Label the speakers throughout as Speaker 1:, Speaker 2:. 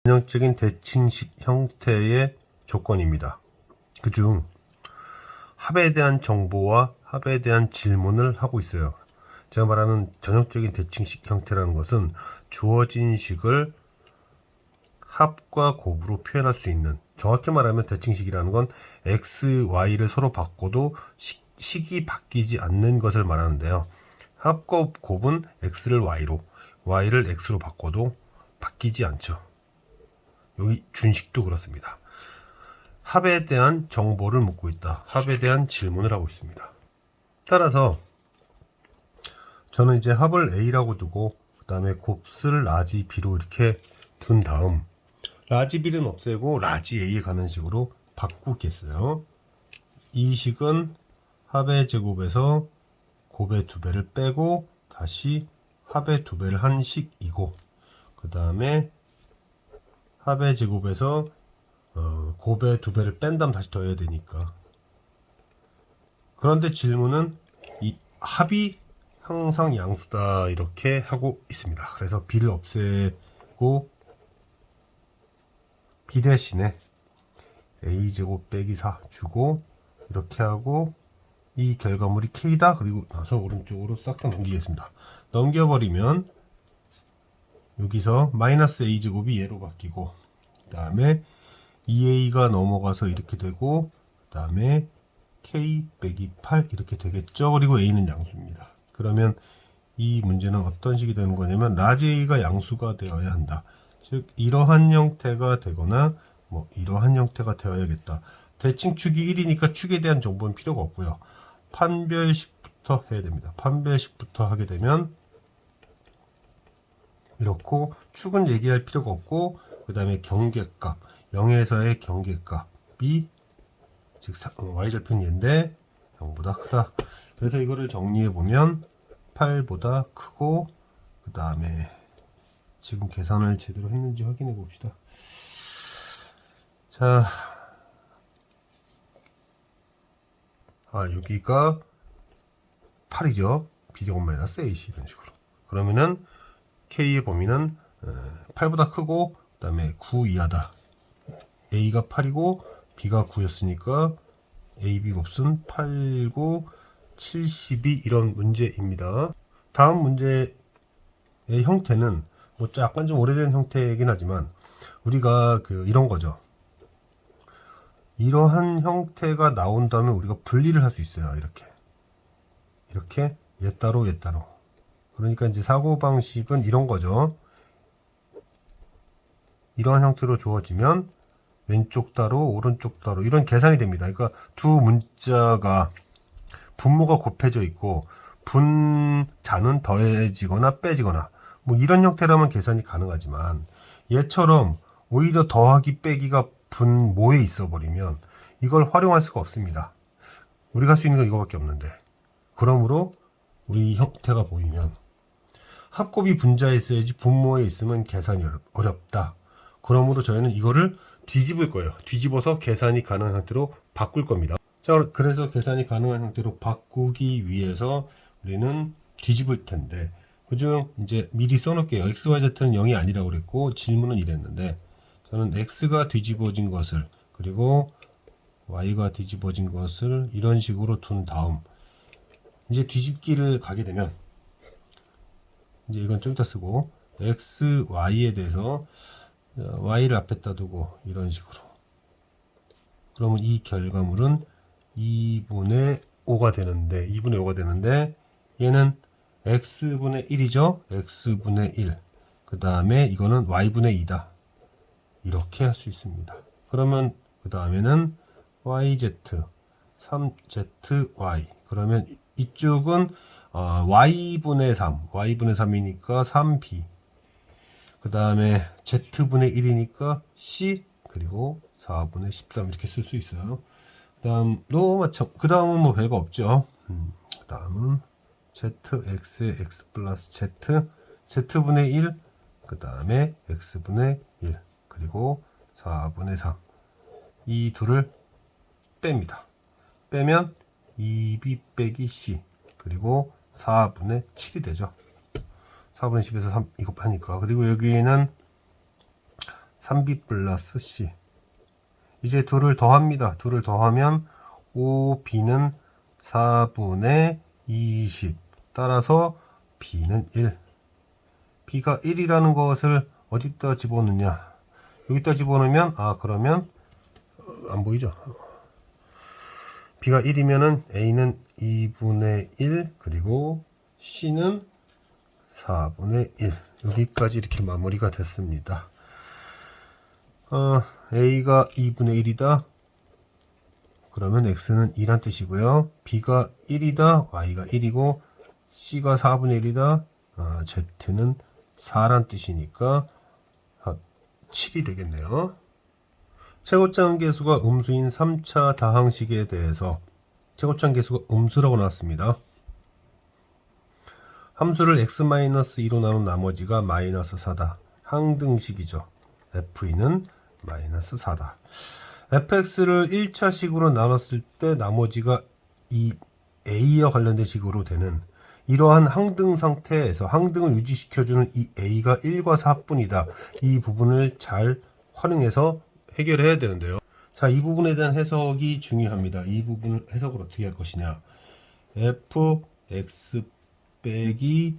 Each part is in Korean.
Speaker 1: 전형적인 대칭식 형태의 조건입니다. 그중 합에 대한 정보와 합에 대한 질문을 하고 있어요. 제가 말하는 전형적인 대칭식 형태라는 것은 주어진 식을 합과 곱으로 표현할 수 있는, 정확히 말하면 대칭식이라는 건 x, y를 서로 바꿔도 식이 바뀌지 않는 것을 말하는데요. 합과 곱은 x를 y로, y를 x로 바꿔도 바뀌지 않죠. 여기 준식도 그렇습니다. 합에 대한 정보를 묻고 있다. 합에 대한 질문을 하고 있습니다. 따라서 저는 이제 합을 a라고 두고 그 다음에 곱슬 라지 b로 이렇게 둔 다음 라지 b는 없애고 라지 a에 가는 식으로 바꾸겠어요. 이 식은 합의 제곱에서 곱의 2배를 빼고 다시 합의 2배를 한 식이고, 그 다음에 합의 제곱에서 곱의 2배를 뺀 다음 다시 더해야 되니까. 그런데 질문은 이 합이 항상 양수다 이렇게 하고 있습니다. 그래서 b를 없애고 b 대신에 a제곱 빼기 4 주고 이렇게 하고, 이 결과물이 k다. 그리고 나서 오른쪽으로 싹 다 넘기겠습니다. 넘겨버리면 여기서 마이너스 a제곱이 얘로 바뀌고, 그 다음에 2a가 넘어가서 이렇게 되고, 그 다음에 k 빼기 8 이렇게 되겠죠. 그리고 a는 양수입니다. 그러면 이 문제는 어떤 식이 되는 거냐면 라지 a가 양수가 되어야 한다. 즉 이러한 형태가 되거나 이러한 형태가 되어야겠다. 대칭축이 1이니까 축에 대한 정보는 필요가 없고요. 판별식부터 해야 됩니다. 판별식부터 하게 되면 이렇고, 축은 얘기할 필요가 없고, 그 다음에 경계값 0에서의 경계값이 즉 y절편 얘인데 0보다 크다. 그래서 이거를 정리해 보면 8보다 크고, 그 다음에 지금 계산을 제대로 했는지 확인해 봅시다. 자, 여기가 8이죠. b제곱 마이너스 ac 이런 식으로. 그러면은 k의 범위는 8보다 크고 그 다음에 9 이하다. a가 8이고 b가 9였으니까 ab 곱은 8, 9, 72 이런 문제입니다. 다음 문제의 형태는 약간 좀 오래된 형태이긴 하지만 우리가 이런 거죠. 이러한 형태가 나온다면 우리가 분리를 할 수 있어요. 이렇게 얘 따로 얘 따로. 그러니까 이제 사고방식은 이런 거죠. 이러한 형태로 주어지면 왼쪽 따로 오른쪽 따로 이런 계산이 됩니다. 그러니까 두 문자가 분모가 곱해져 있고 분자는 더해지거나 빼지거나 이런 형태라면 계산이 가능하지만, 얘처럼 오히려 더하기 빼기가 분모에 있어 버리면 이걸 활용할 수가 없습니다. 우리가 할 수 있는 건 이거밖에 없는데, 그러므로 우리 형태가 보이면 합곱이 분자에 있어야지 분모에 있으면 계산이 어렵다. 그러므로 저희는 이거를 뒤집을 거예요. 뒤집어서 계산이 가능한 형태로 바꿀 겁니다. 자, 그래서 계산이 가능한 형태로 바꾸기 위해서 우리는 뒤집을 텐데, 그중 이제 미리 써놓을게요. x, y, z는 0이 아니라고 그랬고 질문은 이랬는데, 저는 x가 뒤집어진 것을 그리고 y가 뒤집어진 것을 이런 식으로 둔 다음 이제 뒤집기를 가게 되면, 이제 이건 좀 이따 쓰고 x, y에 대해서 y를 앞에다 두고 이런 식으로, 그러면 이 결과물은 2분의 5가 되는데 얘는 x분의 1이죠. x분의 1. 그 다음에 이거는 y분의 2다. 이렇게 할 수 있습니다. 그러면 그 다음에는 yz, 3zy. 그러면 이쪽은 y분의 3. y분의 3이니까 3b. 그 다음에 z분의 1이니까 c. 그리고 4분의 13 이렇게 쓸 수 있어요. 그 다음은 별거 없죠. 그 다음은 zx의 x 플러스 z, z분의 1, 그 다음에 x분의 1, 그리고 4분의 3. 이 둘을 뺍니다. 빼면 2b 빼기 c, 그리고 4분의 7이 되죠. 4분의 10에서 3 이거 하니까. 그리고 여기는 3b 플러스 c. 이제 둘을 더합니다. 둘을 더하면 5b는 4분의 20. 따라서 b는 1. b가 1이라는 것을 어디다 집어넣냐? 여기다 집어넣으면 그러면 안 보이죠? b가 1이면은 a는 2분의 1 그리고 c는 4분의 1. 여기까지 이렇게 마무리가 됐습니다. a가 2분의 1이다. 그러면 x는 2란 뜻이고요. b가 1이다. y가 1이고 c가 4분의 1이다. z는 4란 뜻이니까 7이 되겠네요. 최고점 계수가 음수인 3차 다항식에 대해서 최고점 계수가 음수라고 나왔습니다. 함수를 x-2로 나눈 나머지가 마이너스 4다. 항등식이죠. f는 마이너스 4다. fx를 1차식으로 나눴을 때 나머지가 이 a와 관련된 식으로 되는 이러한 항등 상태에서 항등을 유지시켜주는 이 a가 1과 4뿐이다. 이 부분을 잘 활용해서 해결해야 되는데요. 자, 이 부분에 대한 해석이 중요합니다. 이 부분을 해석을 어떻게 할 것이냐. fx 빼기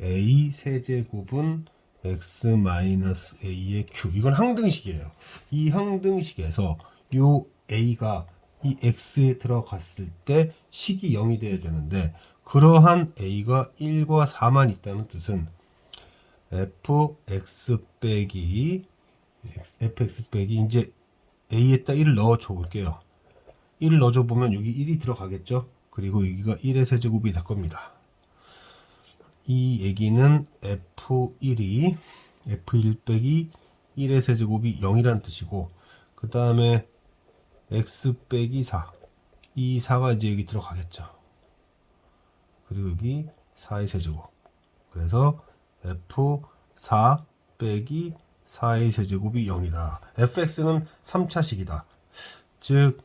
Speaker 1: a 세제곱은 x-a의 q. 이건 항등식이에요. 이 항등식에서 요 a가 이 x에 들어갔을 때 식이 0이 돼야 되는데 그러한 a가 1과 4만 있다는 뜻은 fx 빼기 이제 a에다 1을 넣어줘 볼게요. 1을 넣어줘 보면 여기 1이 들어가겠죠. 그리고 여기가 1의 세제곱이 될 겁니다. 이 얘기는 f1이 f1 빼기 1의 세제곱이 0이라는 뜻이고 그 다음에 x 빼기 4 이 4가 이제 여기 들어가겠죠. 그리고 여기 4의 세제곱 그래서 f4 빼기 4의 세제곱이 0이다. fx는 3차식이다. 즉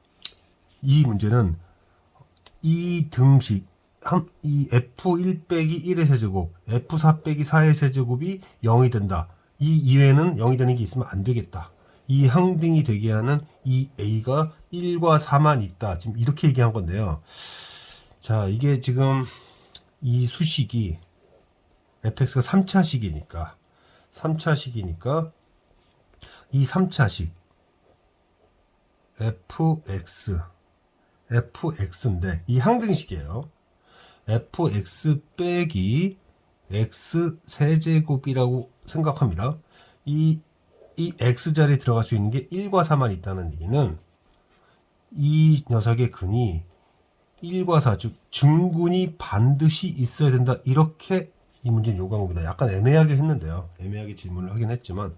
Speaker 1: 이 문제는 이 등식 이 f1 빼기 1의 세제곱 f4 빼기 4의 세제곱이 0이 된다. 이 이외에는 0이 되는 게 있으면 안 되겠다. 이 항등이 되게 하는 이 a가 1과 4만 있다. 지금 이렇게 얘기한 건데요. 자, 이게 지금 이 수식이 fx가 3차식이니까 이 3차식 fx인데 이 항등식이에요. fx 빼기 x 세제곱이라고 생각합니다. 이 x자리에 들어갈 수 있는 게 1과 4만 있다는 얘기는 이 녀석의 근이 1과 4, 즉 증군이 반드시 있어야 된다. 이렇게 이 문제는 요구한 겁니다. 약간 애매하게 했는데요. 애매하게 질문을 하긴 했지만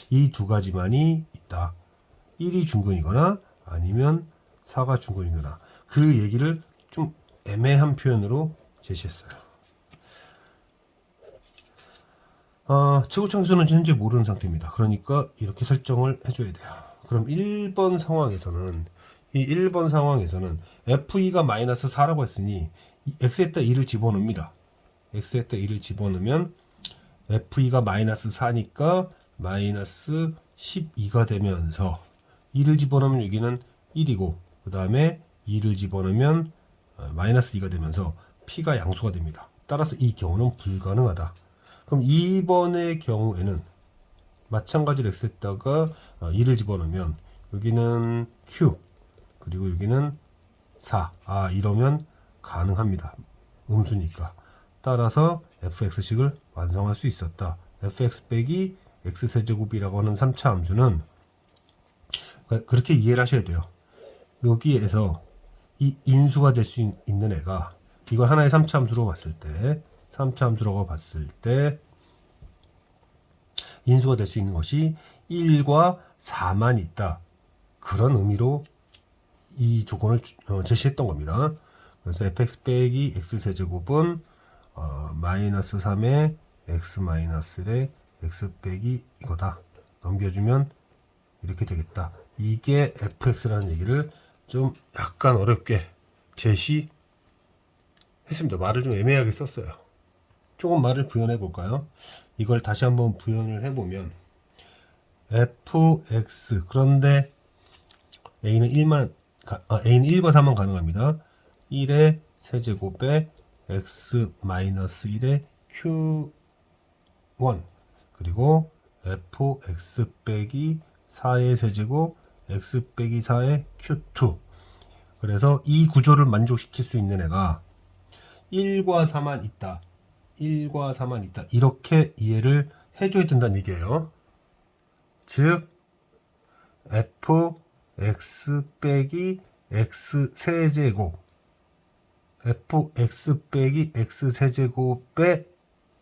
Speaker 1: 이 두 가지만이 있다. 1이 중근이거나 아니면 4가 중근이거나 그 얘기를 좀 애매한 표현으로 제시했어요. 최고차계수는 현재 모르는 상태입니다. 그러니까 이렇게 설정을 해줘야 돼요. 그럼 1번 상황에서는 f2가 마이너스 4라고 했으니 x에다 2를 집어넣습니다. x에다 2를 집어넣으면 f2가 마이너스 4니까 마이너스 12가 되면서 2를 집어넣으면 여기는 1이고 그 다음에 2를 집어넣으면 마이너스 2가 되면서 p가 양수가 됩니다. 따라서 이 경우는 불가능하다. 그럼 2번의 경우에는 마찬가지로 x에다가 2를 집어넣으면 여기는 q 그리고 여기는 4. 이러면 가능합니다. 음수니까. 따라서 fx식을 완성할 수 있었다. fx 빼기 x세제곱이라고 하는 3차 함수는 그렇게 이해를 하셔야 돼요. 여기에서 이 인수가 될 수 있는 애가 이걸 하나의 3차 함수로 봤을 때 인수가 될 수 있는 것이 1과 4만 있다. 그런 의미로 이 조건을 제시했던 겁니다. 그래서 fx 빼기 x세제곱은 마이너스 3의 x 마이너스 x 빼기 이거다. 넘겨주면 이렇게 되겠다. 이게 fx라는 얘기를 좀 약간 어렵게 제시했습니다. 말을 좀 애매하게 썼어요. 조금 말을 부연해 볼까요? 이걸 다시 한번 부연을 해보면 fx 그런데 a는 1과 4만 가능합니다. 1의 세제곱에 x-1의 q1 그리고 fx 빼기 4의 세제곱 x 빼기 4의 q2 그래서 이 구조를 만족시킬 수 있는 애가 1과 4만 있다. 1과 4만 있다. 이렇게 이해를 해줘야 된다는 얘기예요. 즉 fx 빼기 x 세제곱 fx 빼기 x 세제곱의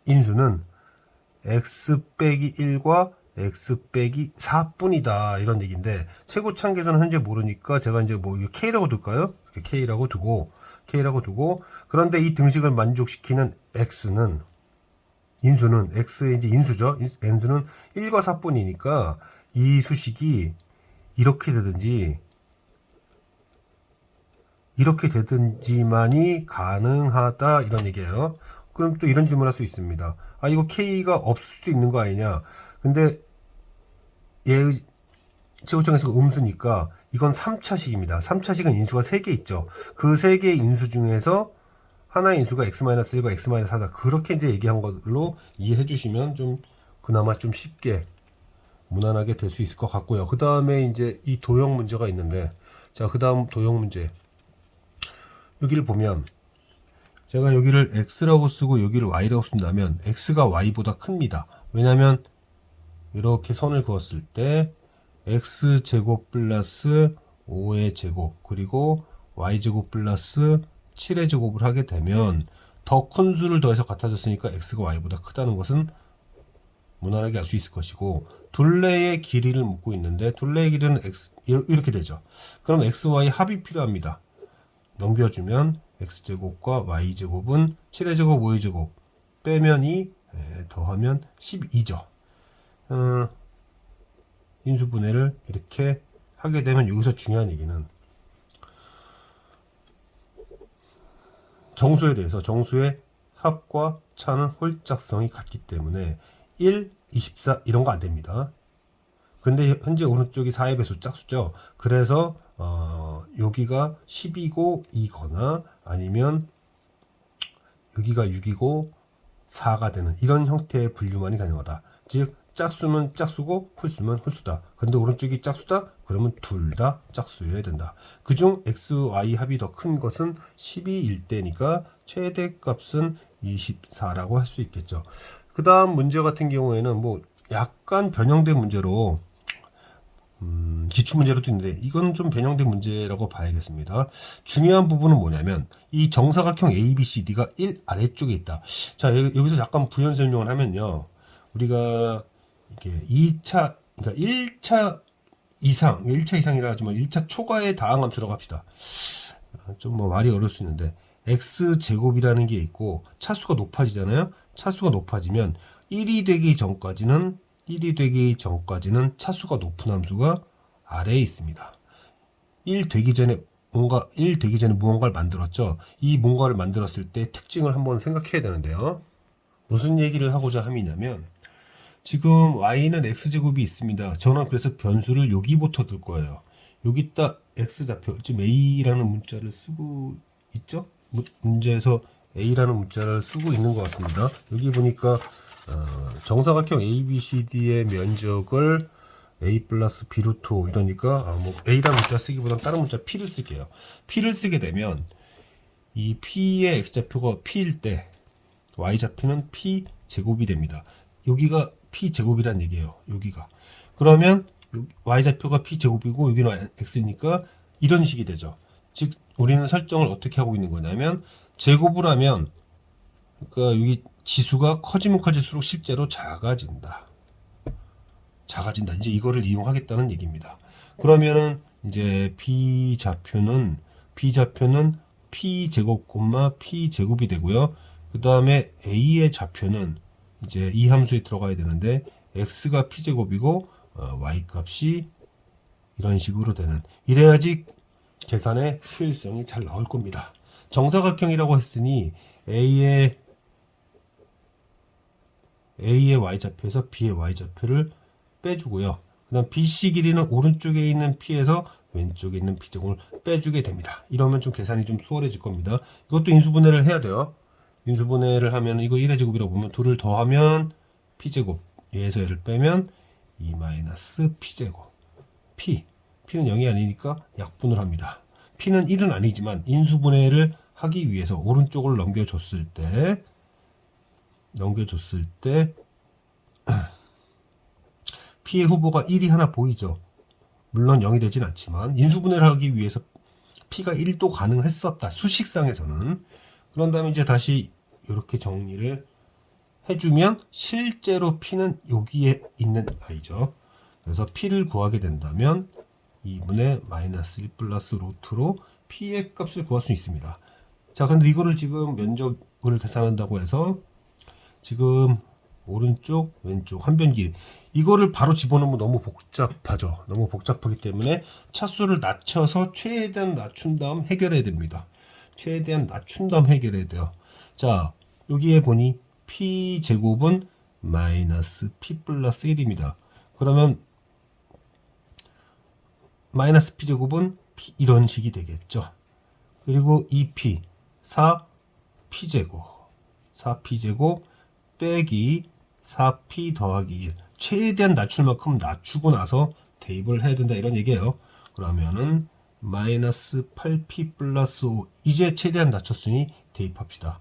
Speaker 1: 인수는 x 빼기 1과 x 빼기 4뿐이다 이런 얘기인데 최고차항계수는 현재 모르니까 제가 이제 뭐 k라고 둘까요? k라고 두고 그런데 이 등식을 만족시키는 x는 인수는 x의 이제 인수죠. n수는 1과 4뿐이니까 이 수식이 이렇게 되든지만이 가능하다 이런 얘기예요. 그럼 또 이런 질문을 할 수 있습니다. 아 이거 k가 없을 수도 있는 거 아니냐? 근데 얘의 최고차항계수가 음수니까 이건 3차식입니다. 3차식은 인수가 3개 있죠. 그 3개의 인수 중에서 하나의 인수가 x-1과 x-4다. 그렇게 이제 얘기한 걸로 이해해 주시면 좀 그나마 좀 쉽게 무난하게 될 수 있을 것 같고요. 그 다음에 이제 이 도형 문제가 있는데 자, 그 다음 도형 문제 여기를 보면 제가 여기를 x라고 쓰고 여기를 y라고 쓴다면 x가 y보다 큽니다. 왜냐하면 이렇게 선을 그었을 때 x제곱 플러스 5의 제곱 그리고 y제곱 플러스 7의 제곱을 하게 되면 더 큰 수를 더해서 같아졌으니까 x가 y보다 크다는 것은 무난하게 알 수 있을 것이고 둘레의 길이를 묻고 있는데 둘레의 길이는 x 이렇게 되죠. 그럼 x, y 합이 필요합니다. 넘겨주면 x제곱과 y제곱은 7의 제곱, 5의 제곱 빼면 2 더하면 12죠. 인수분해를 이렇게 하게 되면 여기서 중요한 얘기는 정수에 대해서 정수의 합과 차는 홀짝성이 같기 때문에 1, 24 이런 거 안 됩니다. 근데 현재 오른쪽이 4의 배수 짝수죠. 그래서 여기가 10이고 2거나 아니면 여기가 6이고 4가 되는 이런 형태의 분류만이 가능하다. 즉 짝수면 짝수고 홀수면 홀수다. 그런데 오른쪽이 짝수다? 그러면 둘 다 짝수여야 된다. 그중 x, y 합이 더 큰 것은 12일 때니까 최대값은 24라고 할 수 있겠죠. 그 다음 문제 같은 경우에는 뭐 약간 변형된 문제로 기출문제로도 있는데 이건 좀 변형된 문제라고 봐야겠습니다. 중요한 부분은 뭐냐면 이 정사각형 ABCD가 1 아래쪽에 있다. 자 여기서 약간 부연 설명을 하면요. 우리가 이게 2차 그러니까 1차 이상 1차 이상이라 하지만 1차 초과의 다항함수라고 합시다. 좀 뭐 말이 어려울 수 있는데 x제곱이라는 게 있고 차수가 높아지잖아요. 차수가 높아지면 1이 되기 전까지는 차수가 높은 함수가 아래에 있습니다. 1 되기 전에 무언가를 만들었죠. 이 뭔가를 만들었을 때 특징을 한번 생각해야 되는데요. 무슨 얘기를 하고자 함이냐면 지금 y는 x제곱이 있습니다. 저는 그래서 변수를 여기부터 둘 거예요. 여기다 x좌표, 지금 a라는 문자를 쓰고 있죠? 문제에서 a라는 문자를 쓰고 있는 것 같습니다. 여기 보니까 정사각형 ABCD의 면적을 a 플러스 b 루트 5 이러니까 뭐 a라는 문자 쓰기보다 다른 문자 p를 쓸게요. p를 쓰게 되면 이 p의 x좌표가 p일 때 y좌표는 p 제곱이 됩니다. 여기가 p 제곱이란 얘기예요. 여기가 그러면 y좌표가 p 제곱이고 여기는 x니까 이런 식이 되죠. 즉 우리는 설정을 어떻게 하고 있는 거냐면 제곱을 하면 그러니까 여기 지수가 커지면 커질수록 실제로 작아진다. 이제 이거를 이용하겠다는 얘기입니다. 그러면은 이제 b좌표는 p 제곱 p 제곱이 되고요. 그 다음에 a의 좌표는 이제 이 함수에 들어가야 되는데 x가 p 제곱이고 y 값이 이런 식으로 되는 이래야지 계산의 효율성이 잘 나올 겁니다. 정사각형이라고 했으니 a의 A의 y좌표에서 B의 y좌표를 빼주고요. 그 다음 BC 길이는 오른쪽에 있는 P에서 왼쪽에 있는 P제곱을 빼주게 됩니다. 이러면 좀 계산이 좀 수월해질 겁니다. 이것도 인수분해를 해야 돼요. 인수분해를 하면 이거 1의 제곱이라고 보면 2를 더하면 P제곱, 얘에서 얘를 빼면 2 마이너스 P제곱. P는 0이 아니니까 약분을 합니다. P는 1은 아니지만 인수분해를 하기 위해서 오른쪽을 넘겨줬을 때 P의 후보가 1이 하나 보이죠. 물론 0이 되진 않지만 인수분해를 하기 위해서 P가 1도 가능했었다. 수식상에서는. 그런 다음에 이제 다시 이렇게 정리를 해주면 실제로 P는 여기에 있는 아이죠. 그래서 P를 구하게 된다면 2분의 마이너스 1 플러스 루트로 P의 값을 구할 수 있습니다. 자, 근데 이거를 지금 면적을 계산한다고 해서 지금 오른쪽, 왼쪽, 한 변 길이 이거를 바로 집어넣으면 너무 복잡하죠. 너무 복잡하기 때문에 차수를 낮춰서 최대한 낮춘 다음 해결해야 됩니다. 최대한 낮춘 다음 해결해야 돼요. 자, 여기에 보니 P제곱은 마이너스 P 플러스 1입니다. 그러면 마이너스 P제곱은 P, 이런 식이 되겠죠. 그리고 2P, 4P제곱, 4P제곱 빼기 4P 더하기 1. 최대한 낮출 만큼 낮추고 나서 대입을 해야 된다 이런 얘기예요. 그러면은 마이너스 8P 플러스 5. 이제 최대한 낮췄으니 대입합시다.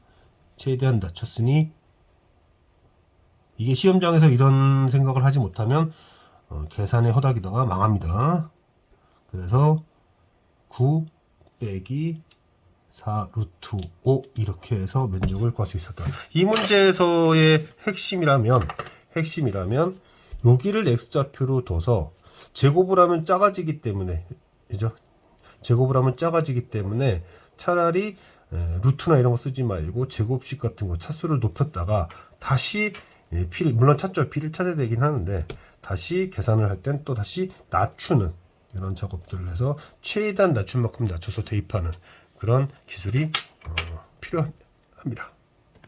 Speaker 1: 최대한 낮췄으니 이게 시험장에서 이런 생각을 하지 못하면 계산에 허닥이다가 망합니다. 그래서 9 빼기 4 루트 5 이렇게 해서 면적을 구할 수 있었다. 이 문제에서의 핵심이라면 여기를 x좌표로 둬서 제곱을 하면 작아지기 때문에 그죠? 제곱을 하면 작아지기 때문에 차라리 루트나 이런 거 쓰지 말고 제곱식 같은 거 차수를 높였다가 다시 P를 물론 찾죠. P를 찾아야 되긴 하는데 다시 계산을 할 땐 또 다시 낮추는 이런 작업들을 해서 최대한 낮출 만큼 낮춰서 대입하는 그런 기술이 필요합니다.